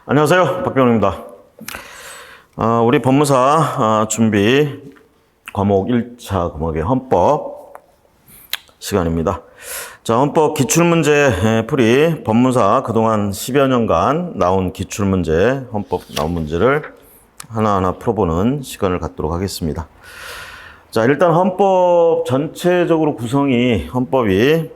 안녕하세요. 박병훈입니다. 우리 법무사 준비 과목 1차 과목의 헌법 시간입니다. 자, 헌법 기출문제 풀이 법무사 그동안 10여 년간 나온 기출문제, 헌법 나온 문제를 하나하나 풀어보는 시간을 갖도록 하겠습니다. 자, 일단 헌법 전체적으로 구성이 헌법이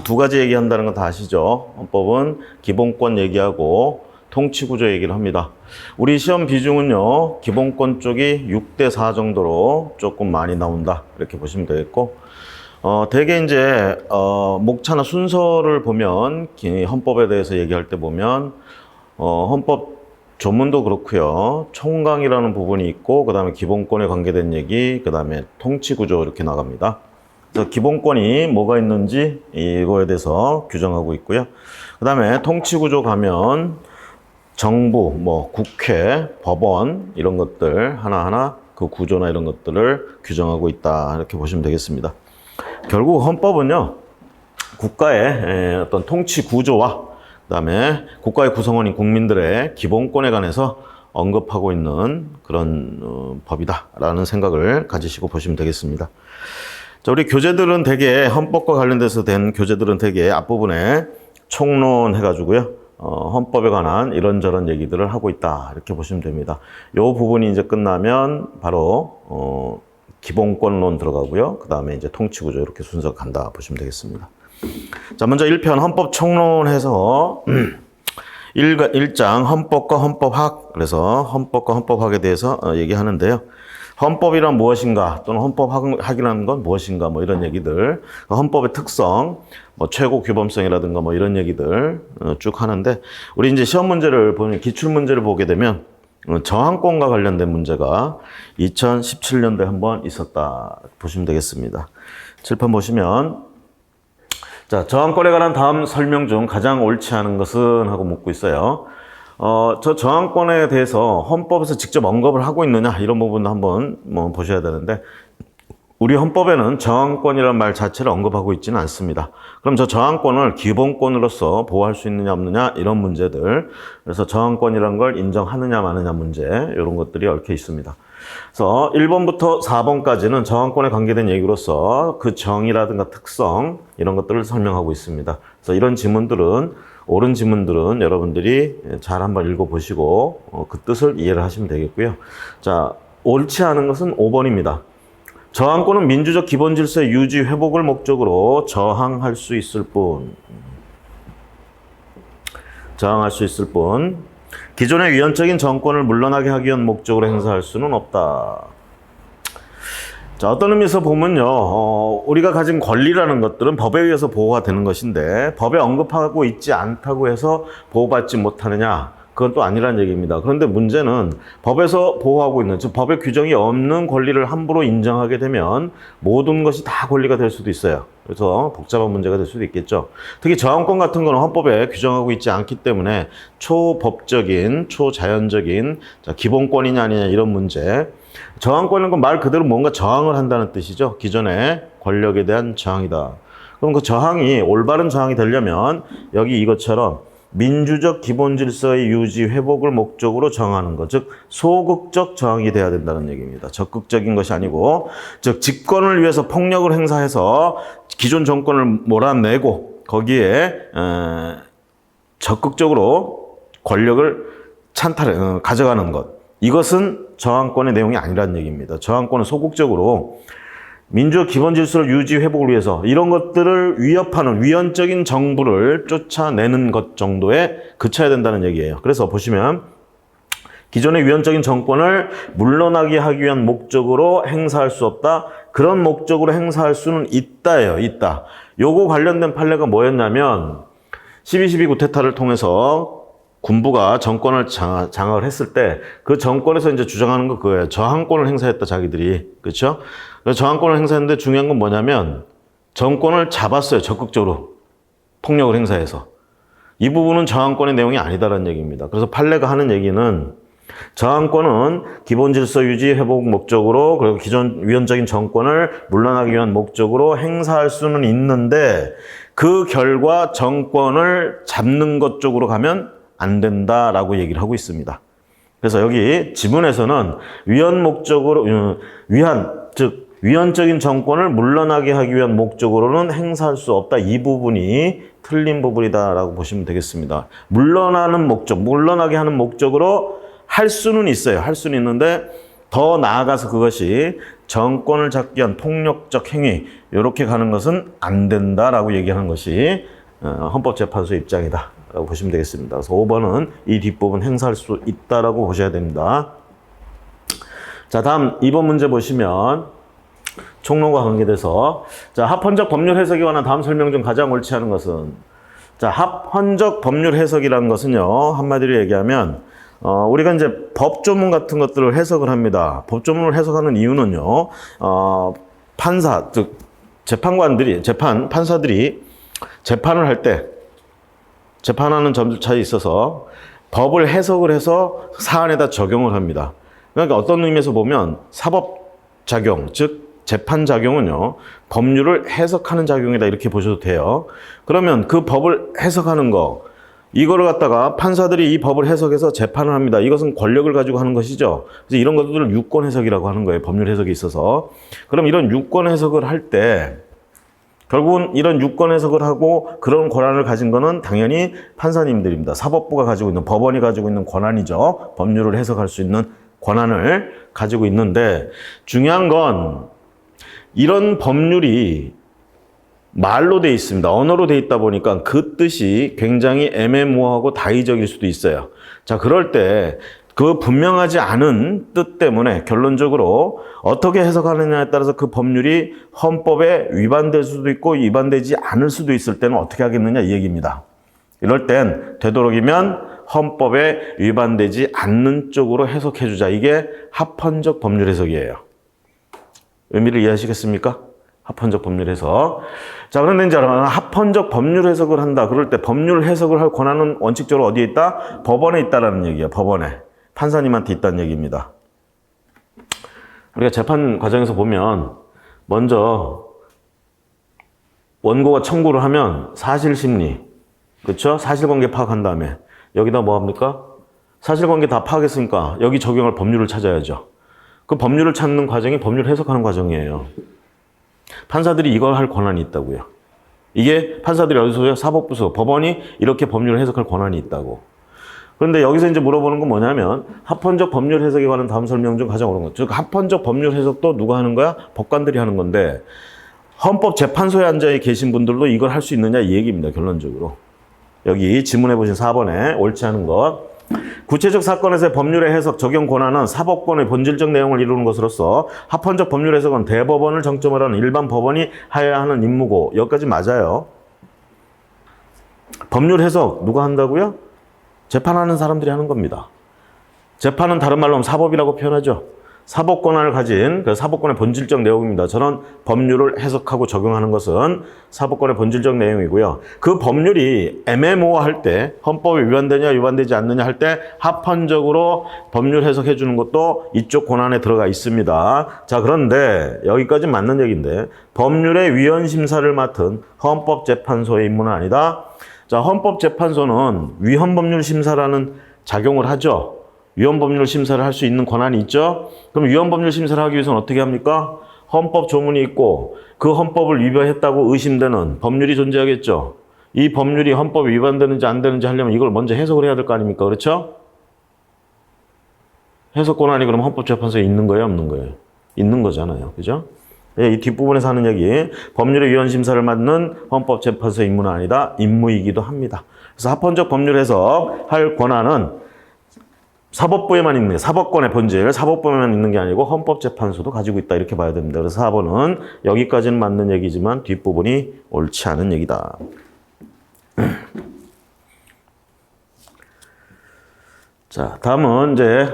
두 가지 얘기한다는 건 다 아시죠? 헌법은 기본권 얘기하고 통치구조 얘기를 합니다. 우리 시험 비중은요, 기본권 쪽이 6대4 정도로 조금 많이 나온다. 이렇게 보시면 되겠고, 대개 이제, 목차나 순서를 보면, 헌법에 대해서 얘기할 때 보면, 헌법 조문도 그렇고요. 총강이라는 부분이 있고, 그 다음에 기본권에 관계된 얘기, 그 다음에 통치구조 이렇게 나갑니다. 그래서 기본권이 뭐가 있는지 이거에 대해서 규정하고 있고요. 그 다음에 통치구조 가면, 정부, 국회, 법원 이런 것들 하나하나 그 구조나 이런 것들을 규정하고 있다 이렇게 보시면 되겠습니다. 결국 헌법은요, 국가의 어떤 통치 구조와 그다음에 국가의 구성원인 국민들의 기본권에 관해서 언급하고 있는 그런 법이다라는 생각을 가지시고 보시면 되겠습니다. 자, 우리 교재들은 대개 헌법과 관련돼서 된 교재들은 대개 앞부분에 총론 해가지고요. 헌법에 관한 이런저런 얘기들을 하고 있다. 이렇게 보시면 됩니다. 이 부분이 이제 끝나면 바로, 기본권론 들어가고요. 그 다음에 이제 통치구조 이렇게 순서가 간다. 보시면 되겠습니다. 자, 먼저 1편 헌법 총론해서 1장 헌법과 헌법학. 그래서 헌법과 헌법학에 대해서 얘기하는데요. 헌법이란 무엇인가 또는 헌법학이라는 건 무엇인가 이런 얘기들, 헌법의 특성, 최고 규범성이라든가 이런 얘기들 쭉 하는데, 우리 이제 시험 문제를 보면, 기출 문제를 보게 되면 저항권과 관련된 문제가 2017년도에 한번 있었다 보시면 되겠습니다. 칠판 보시면, 자, 저항권에 관한 다음 설명 중 가장 옳지 않은 것은 하고 묻고 있어요. 저 저항권에 대해서 헌법에서 직접 언급을 하고 있느냐 이런 부분도 한번 보셔야 되는데, 우리 헌법에는 저항권이라는 말 자체를 언급하고 있지는 않습니다. 그럼 저 저항권을 기본권으로서 보호할 수 있느냐 없느냐 이런 문제들, 그래서 저항권이라는 걸 인정하느냐 마느냐 문제 이런 것들이 얽혀 있습니다. 그래서 1번부터 4번까지는 저항권에 관계된 얘기로서 그 정의라든가 특성 이런 것들을 설명하고 있습니다. 그래서 이런 지문들은, 옳은 지문들은 여러분들이 잘 한번 읽어보시고 그 뜻을 이해를 하시면 되겠고요. 자, 옳지 않은 것은 5번입니다. 저항권은 민주적 기본 질서의 유지, 회복을 목적으로 저항할 수 있을 뿐. 저항할 수 있을 뿐. 기존의 위헌적인 정권을 물러나게 하기 위한 목적으로 행사할 수는 없다. 자, 어떤 의미에서 보면요, 우리가 가진 권리라는 것들은 법에 의해서 보호가 되는 것인데, 법에 언급하고 있지 않다고 해서 보호받지 못하느냐, 그건 또 아니란 얘기입니다. 그런데 문제는 법에서 보호하고 있는, 즉 법의 규정이 없는 권리를 함부로 인정하게 되면 모든 것이 다 권리가 될 수도 있어요. 그래서 복잡한 문제가 될 수도 있겠죠. 특히 저항권 같은 거는 헌법에 규정하고 있지 않기 때문에 초법적인, 초자연적인 기본권이냐 아니냐 이런 문제. 저항권은 그 말 그대로 뭔가 저항을 한다는 뜻이죠. 기존의 권력에 대한 저항이다. 그럼 그 저항이 올바른 저항이 되려면 여기 이것처럼 민주적 기본 질서의 유지, 회복을 목적으로 저항하는 것, 즉 소극적 저항이 돼야 된다는 얘기입니다. 적극적인 것이 아니고, 즉 집권을 위해서 폭력을 행사해서 기존 정권을 몰아내고 거기에 적극적으로 권력을 가져가는 것, 이것은 저항권의 내용이 아니라는 얘기입니다. 저항권은 소극적으로 민주적 기본 질서를 유지, 회복을 위해서 이런 것들을 위협하는 위헌적인 정부를 쫓아내는 것 정도에 그쳐야 된다는 얘기예요. 그래서 보시면 기존의 위헌적인 정권을 물러나게 하기 위한 목적으로 행사할 수 없다. 그런 목적으로 행사할 수는 있다예요. 있다. 요거 관련된 판례가 뭐였냐면 12.12 구테타를 통해서 군부가 정권을 장악을 했을 때 그 정권에서 이제 주장하는 거 그거예요. 저항권을 행사했다, 자기들이. 그렇죠? 그래서 저항권을 행사했는데 중요한 건 뭐냐면 정권을 잡았어요, 적극적으로. 폭력을 행사해서. 이 부분은 저항권의 내용이 아니다라는 얘기입니다. 그래서 판례가 하는 얘기는 저항권은 기본 질서 유지 회복 목적으로, 그리고 기존 위헌적인 정권을 물러나기 위한 목적으로 행사할 수는 있는데 그 결과 정권을 잡는 것 쪽으로 가면 안 된다라고 얘기를 하고 있습니다. 그래서 여기 지문에서는 위헌 목적으로 즉 위헌적인 정권을 물러나게 하기 위한 목적으로는 행사할 수 없다. 이 부분이 틀린 부분이다라고 보시면 되겠습니다. 물러나는 목적, 물러나게 하는 목적으로 할 수는 있어요. 할 수는 있는데 더 나아가서 그것이 정권을 잡기 위한 폭력적 행위 이렇게 가는 것은 안 된다라고 얘기하는 것이 헌법재판소의 입장이다라고 보시면 되겠습니다. 그래서 5번은 이 뒷부분 행사할 수 있다라고 보셔야 됩니다. 자, 다음 2번 문제 보시면 총론과 관계돼서 자, 합헌적 법률 해석에 관한 다음 설명 중 가장 옳지 않은 것은 자, 합헌적 법률 해석이라는 것은요. 한마디로 얘기하면 우리가 이제 법조문 같은 것들을 해석을 합니다. 법조문을 해석하는 이유는요. 판사, 즉 재판관들이 판사들이 재판을 할 때 재판하는 절차에 있어서 법을 해석을 해서 사안에다 적용을 합니다. 그러니까 어떤 의미에서 보면 사법작용, 즉 재판작용은요, 법률을 해석하는 작용이다 이렇게 보셔도 돼요. 그러면 그 법을 해석하는 거, 이거를 갖다가 판사들이 이 법을 해석해서 재판을 합니다. 이것은 권력을 가지고 하는 것이죠. 그래서 이런 것들을 유권 해석이라고 하는 거예요. 법률 해석에 있어서. 그럼 이런 유권 해석을 할 때 결국은 이런 유권 해석을 하고 그런 권한을 가진 거는 당연히 판사님들입니다. 사법부가 가지고 있는, 법원이 가지고 있는 권한이죠. 법률을 해석할 수 있는 권한을 가지고 있는데 중요한 건 이런 법률이 말로 돼 있습니다. 언어로 돼 있다 보니까 그 뜻이 굉장히 애매모호하고 다의적일 수도 있어요. 자, 그럴 때 그 분명하지 않은 뜻 때문에 결론적으로 어떻게 해석하느냐에 따라서 그 법률이 헌법에 위반될 수도 있고 위반되지 않을 수도 있을 때는 어떻게 하겠느냐 이 얘기입니다. 이럴 땐 되도록이면 헌법에 위반되지 않는 쪽으로 해석해 주자. 이게 합헌적 법률 해석이에요. 의미를 이해하시겠습니까? 합헌적 법률 해석. 자, 그런데 이제 합헌적 법률 해석을 한다. 그럴 때 법률 해석을 할 권한은 원칙적으로 어디에 있다? 법원에 있다라는 얘기예요. 법원에. 판사님한테 있다는 얘기입니다. 우리가 재판 과정에서 보면 먼저 원고가 청구를 하면 사실심리, 그렇죠? 사실관계 파악한 다음에 여기다 뭐 합니까? 사실관계 다 파악했으니까 여기 적용할 법률을 찾아야죠. 그 법률을 찾는 과정이 법률 해석하는 과정이에요. 판사들이 이걸 할 권한이 있다고요. 이게 판사들이 어디서요? 사법부서, 법원이 이렇게 법률을 해석할 권한이 있다고. 그런데 여기서 이제 물어보는 건 뭐냐면 합헌적 법률 해석에 관한 다음 설명 중 가장 옳은 것. 즉 합헌적 법률 해석도 누가 하는 거야? 법관들이 하는 건데 헌법재판소에 앉아 계신 분들도 이걸 할 수 있느냐 이 얘기입니다. 결론적으로. 여기 지문해 보신 4번에 옳지 않은 것. 구체적 사건에서의 법률의 해석, 적용 권한은 사법권의 본질적 내용을 이루는 것으로서 합헌적 법률 해석은 대법원을 정점으로 하는 일반 법원이 하여야 하는 임무고. 여기까지 맞아요. 법률 해석 누가 한다고요? 재판하는 사람들이 하는 겁니다. 재판은 다른 말로 하면 사법이라고 표현하죠. 사법 권한을 가진 그 사법권의 본질적 내용입니다. 저는 법률을 해석하고 적용하는 것은 사법권의 본질적 내용이고요. 그 법률이 애매모호할 때 헌법에 위반되냐 위반되지 않느냐 할 때 합헌적으로 법률 해석해 주는 것도 이쪽 권한에 들어가 있습니다. 자, 그런데 여기까지 맞는 얘기인데 법률의 위헌 심사를 맡은 헌법재판소의 임무는 아니다. 자, 헌법재판소는 위헌법률 심사라는 작용을 하죠. 위헌법률 심사를 할 수 있는 권한이 있죠. 그럼 위헌법률 심사를 하기 위해서는 어떻게 합니까? 헌법 조문이 있고 그 헌법을 위반했다고 의심되는 법률이 존재하겠죠. 이 법률이 헌법에 위반되는지 안 되는지 하려면 이걸 먼저 해석을 해야 될 거 아닙니까? 그렇죠? 해석 권한이 그럼 헌법재판소에 있는 거예요, 없는 거예요? 있는 거잖아요. 그죠? 이 뒷부분에서 하는 얘기, 법률의 위헌 심사를 맡는 헌법재판소의 임무는 아니다. 임무이기도 합니다. 그래서 합헌적 법률 해석할 권한은 사법부에만 있는 게, 사법권의 본질, 사법부에만 있는 게 아니고 헌법재판소도 가지고 있다. 이렇게 봐야 됩니다. 그래서 4번은 여기까지는 맞는 얘기지만 뒷부분이 옳지 않은 얘기다. 자, 다음은 이제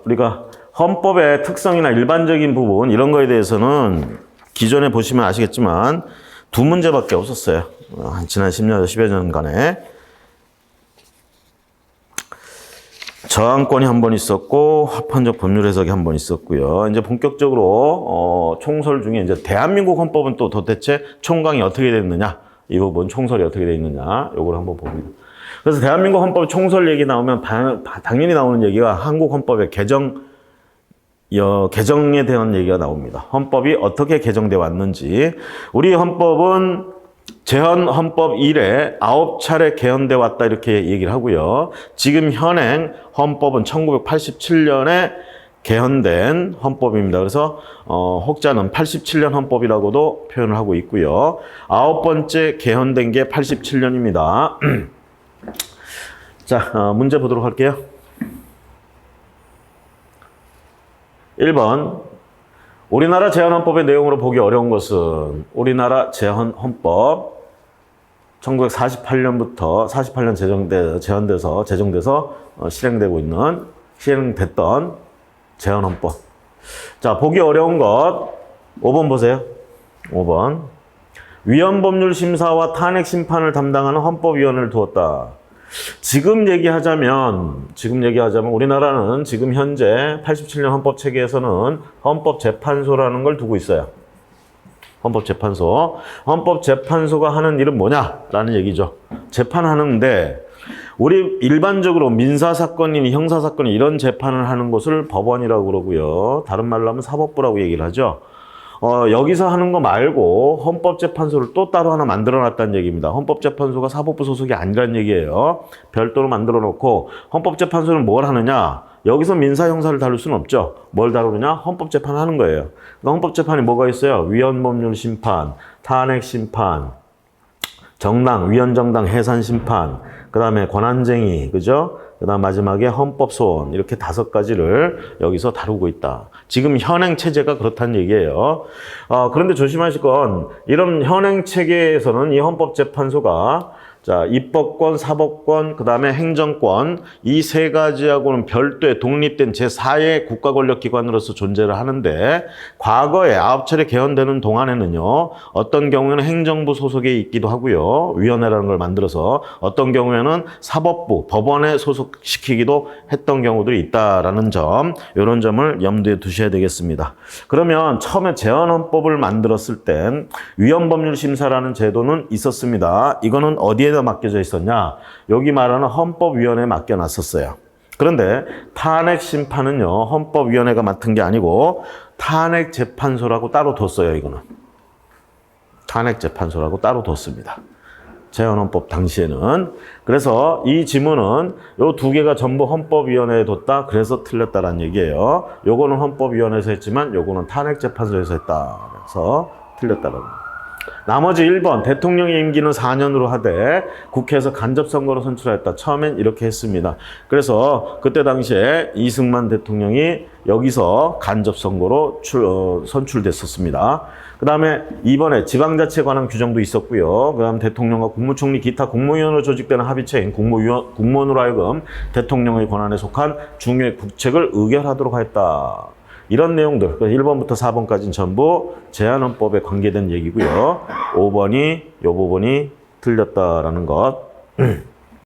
우리가 헌법의 특성이나 일반적인 부분 이런 거에 대해서는 기존에 보시면 아시겠지만 두 문제밖에 없었어요. 지난 10년, 10여 년간에. 저항권이 한 번 있었고 합헌적 법률 해석이 한 번 있었고요. 이제 본격적으로 총설 중에 이제 대한민국 헌법은 또 도대체 총강이 어떻게 되어 있느냐, 이 부분 총설이 어떻게 되어 있느냐, 요걸 한번 봅니다. 그래서 대한민국 헌법 총설 얘기 나오면 당연히 나오는 얘기가 한국 헌법의 개정에 대한 얘기가 나옵니다. 헌법이 어떻게 개정돼 왔는지. 우리 헌법은 제헌 헌법 이래 9차례 개헌돼 왔다 이렇게 얘기를 하고요. 지금 현행 헌법은 1987년에 개헌된 헌법입니다. 그래서 혹자는 87년 헌법이라고도 표현을 하고 있고요. 9번째 개헌된 게 87년입니다. 자, 문제 보도록 할게요. 1번. 우리나라 제헌헌법의 내용으로 보기 어려운 것은 우리나라 제헌헌법 1948년부터 48년 제정돼서 실행됐던 제헌헌법. 자, 보기 어려운 것 5번 보세요. 5번. 위헌법률 심사와 탄핵 심판을 담당하는 헌법위원회를 두었다. 지금 얘기하자면 우리나라는 지금 현재 87년 헌법 체계에서는 헌법재판소라는 걸 두고 있어요. 헌법재판소. 헌법재판소가 하는 일은 뭐냐라는 얘기죠. 재판하는데 우리 일반적으로 민사사건이니 형사사건이 이런 재판을 하는 곳을 법원이라고 그러고요. 다른 말로 하면 사법부라고 얘기를 하죠. 여기서 하는 거 말고 헌법재판소를 또 따로 하나 만들어놨다는 얘기입니다. 헌법재판소가 사법부 소속이 아니라는 얘기예요. 별도로 만들어놓고 헌법재판소는 뭘 하느냐? 여기서 민사 형사를 다룰 수는 없죠. 뭘 다루느냐? 헌법재판 하는 거예요. 그러니까 헌법재판이 뭐가 있어요? 위헌법률 심판, 탄핵 심판, 위헌정당 해산 심판, 그 다음에 권한쟁의, 그죠? 그 다음 마지막에 헌법소원, 이렇게 5가지를 여기서 다루고 있다. 지금 현행 체제가 그렇다는 얘기예요. 그런데 조심하실 건 이런 현행 체계에서는 이 헌법재판소가 입법권, 사법권, 그 다음에 행정권 이 3가지하고는 별도의 독립된 제4의 국가권력기관으로서 존재를 하는데 과거에 9차례 개헌되는 동안에는요. 어떤 경우에는 행정부 소속에 있기도 하고요. 위원회라는 걸 만들어서 어떤 경우에는 사법부, 법원에 소속시키기도 했던 경우들이 있다라는 점, 이런 점을 염두에 두셔야 되겠습니다. 그러면 처음에 제헌헌법을 만들었을 땐 위헌법률 심사라는 제도는 있었습니다. 이거는 어디에 맡겨져 있었냐? 여기 말하는 헌법위원회에 맡겨놨었어요. 그런데 탄핵 심판은요, 헌법위원회가 맡은 게 아니고 탄핵재판소라고 따로 뒀어요, 이거는. 탄핵재판소라고 따로 뒀습니다. 제헌헌법 당시에는. 그래서 이 지문은 요 2개가 전부 헌법위원회에 뒀다. 그래서 틀렸다라는 얘기예요. 요거는 헌법위원회에서 했지만 요거는 탄핵재판소에서 했다. 그래서 틀렸다라는 거예요. 나머지 1번 대통령의 임기는 4년으로 하되 국회에서 간접선거로 선출하였다. 처음엔 이렇게 했습니다. 그래서 그때 당시에 이승만 대통령이 여기서 간접선거로 선출됐었습니다. 그 다음에 이번에 지방자치에 관한 규정도 있었고요. 그 다음 대통령과 국무총리 기타 국무위원으로 조직되는 합의체인 국무원으로 하여금 대통령의 권한에 속한 중요한 국책을 의결하도록 하였다. 이런 내용들, 1번부터 4번까지는 전부 제헌헌법에 관계된 얘기고요. 5번이 이 부분이 틀렸다라는 것.